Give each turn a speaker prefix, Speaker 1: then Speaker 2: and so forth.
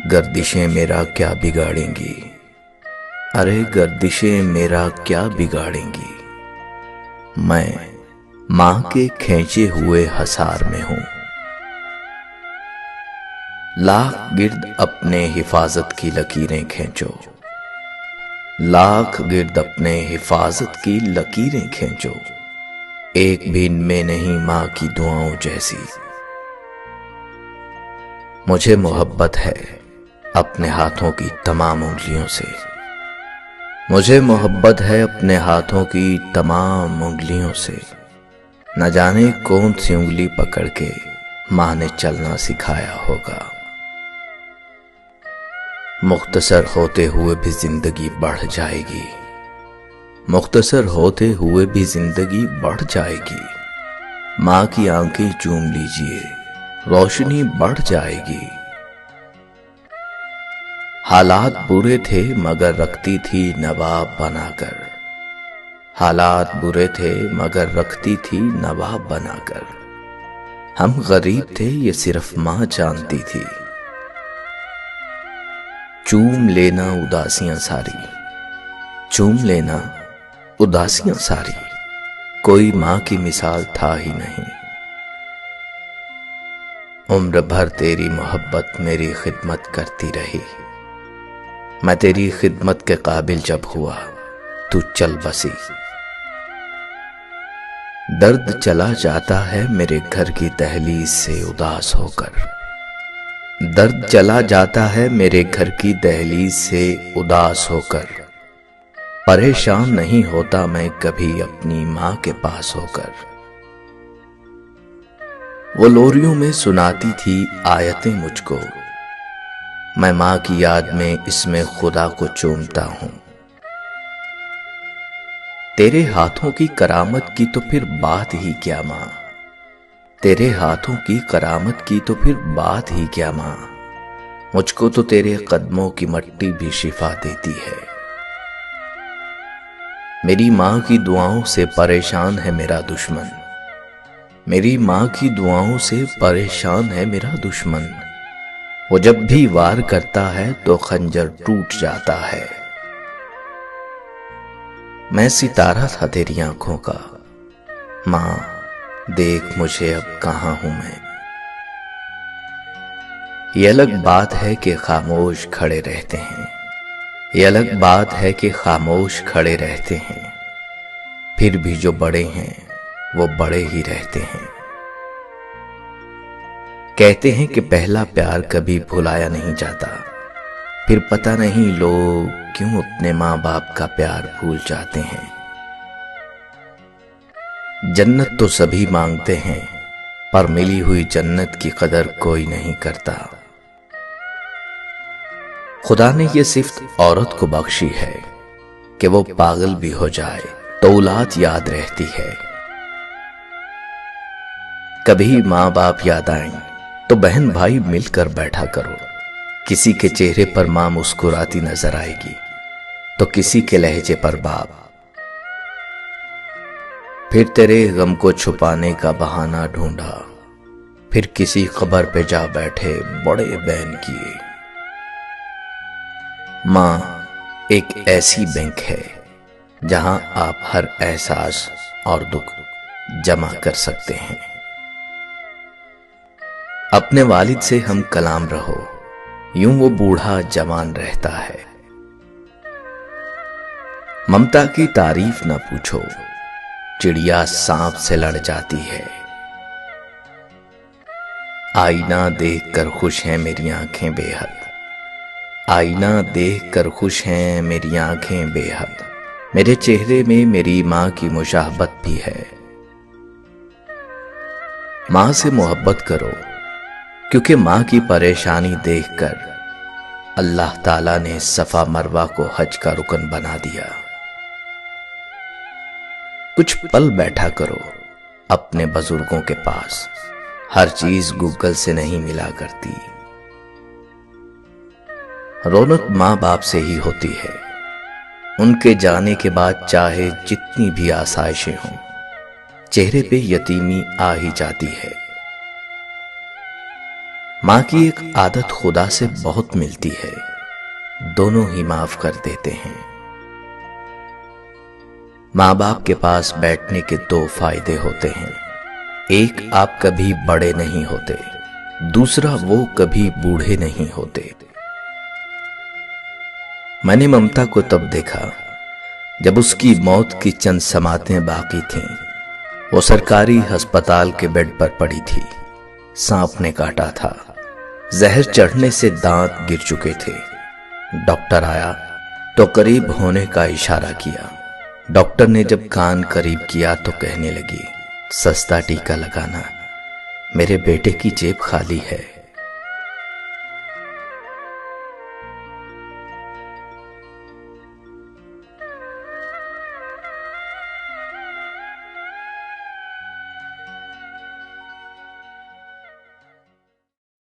Speaker 1: गर्दिशें मेरा क्या बिगाड़ेंगी। अरे गर्दिशें मेरा क्या बिगाड़ेंगी। मैं मां के खींचे हुए हसार में हूं। लाख गिर्द अपने हिफाजत की लकीरें खींचो, लाख गिर्द अपने हिफाजत की लकीरें खींचो, एक भी इनमें नहीं मां की दुआओं जैसी। मुझे मोहब्बत है अपने हाथों की तमाम उंगलियों से। मुझे मोहब्बत है अपने हाथों की तमाम उंगलियों से। न जाने कौन सी उंगली पकड़ के मां ने चलना सिखाया होगा। मुख्तसर होते हुए भी जिंदगी बढ़ जाएगी, मुख्तसर होते हुए भी जिंदगी बढ़ जाएगी। मां की आंखें चूम लीजिए, रोशनी बढ़ जाएगी। हालात बुरे थे मगर रखती थी नवाब बनाकर। हालात बुरे थे मगर रखती थी नवाब बनाकर। हम गरीब थे ये सिर्फ मां जानती थी। चूम लेना उदासियां सारी, चूम लेना उदासियां सारी, कोई मां की मिसाल था ही नहीं। उम्र भर तेरी मोहब्बत मेरी खिदमत करती रही। मैं तेरी खिदमत के काबिल जब हुआ तू चल बसी। दर्द चला जाता है मेरे घर की दहलीज से उदास होकर। दर्द चला जाता है मेरे घर की दहलीज से उदास होकर। परेशान नहीं होता मैं कभी अपनी मां के पास होकर। वो लोरियों में सुनाती थी आयतें मुझको। मैं मां की याद में इसमें खुदा को चूमता हूं। तेरे हाथों की करामत की तो फिर बात ही क्या मां। तेरे हाथों की करामत की तो फिर बात ही क्या मां। मुझको तो तेरे कदमों की मट्टी भी शिफा देती है। मेरी मां की दुआओं से परेशान है मेरा दुश्मन। मेरी मां की दुआओं से परेशान है मेरा दुश्मन। वो जब भी वार करता है तो खंजर टूट जाता है। मैं सितारा था तेरी आंखों का, मां देख मुझे अब कहां हूं मैं। ये अलग बात है कि खामोश खड़े रहते हैं। ये अलग बात है कि खामोश खड़े रहते हैं। फिर भी जो बड़े हैं वो बड़े ही रहते हैं। कहते हैं कि पहला प्यार कभी भुलाया नहीं जाता। फिर पता नहीं लोग क्यों अपने मां बाप का प्यार भूल जाते हैं। जन्नत तो सभी मांगते हैं पर मिली हुई जन्नत की कदर कोई नहीं करता। खुदा ने ये सिर्फ औरत को बख्शी है कि वो पागल भी हो जाए तो औलाद याद रहती है। कभी मां बाप याद आए तो बहन भाई मिलकर बैठा करो। किसी के चेहरे पर मां मुस्कुराती नजर आएगी तो किसी के लहजे पर बाप। फिर तेरे गम को छुपाने का बहाना ढूंढा, फिर किसी खबर पे जा बैठे बड़े बहन किए। मां एक ऐसी बैंक है जहां आप हर एहसास और दुख जमा कर सकते हैं। अपने वालिद से हम कलाम रहो, यूं वो बूढ़ा जवान रहता है। ममता की तारीफ न पूछो, चिड़िया सांप से लड़ जाती है। आईना देखकर खुश हैं मेरी आंखें बेहद। आईना देखकर खुश हैं मेरी आंखें बेहद। मेरे चेहरे में मेरी मां की मुशाहबत भी है। मां से मोहब्बत करो क्योंकि मां की परेशानी देखकर अल्लाह ताला ने सफा मरवा को हज का रुकन बना दिया। कुछ पल बैठा करो अपने बुजुर्गों के पास। हर चीज गूगल से नहीं मिला करती। रौनक मां बाप से ही होती है। उनके जाने के बाद चाहे जितनी भी आसाइशें हों, चेहरे पे यतीमी आ ही जाती है। माँ की एक आदत खुदा से बहुत मिलती है, दोनों ही माफ कर देते हैं। माँ बाप के पास बैठने के दो फायदे होते हैं, एक आप कभी बड़े नहीं होते, दूसरा वो कभी बूढ़े नहीं होते। मैंने ममता को तब देखा जब उसकी मौत की चंद समातें बाकी थीं। वो सरकारी अस्पताल के बेड पर पड़ी थी। सांप ने काटा था, जहर चढ़ने से दांत गिर चुके थे। डॉक्टर आया तो करीब होने का इशारा किया। डॉक्टर ने जब कान करीब किया तो कहने लगी, सस्ता टीका लगाना, मेरे बेटे की जेब खाली है।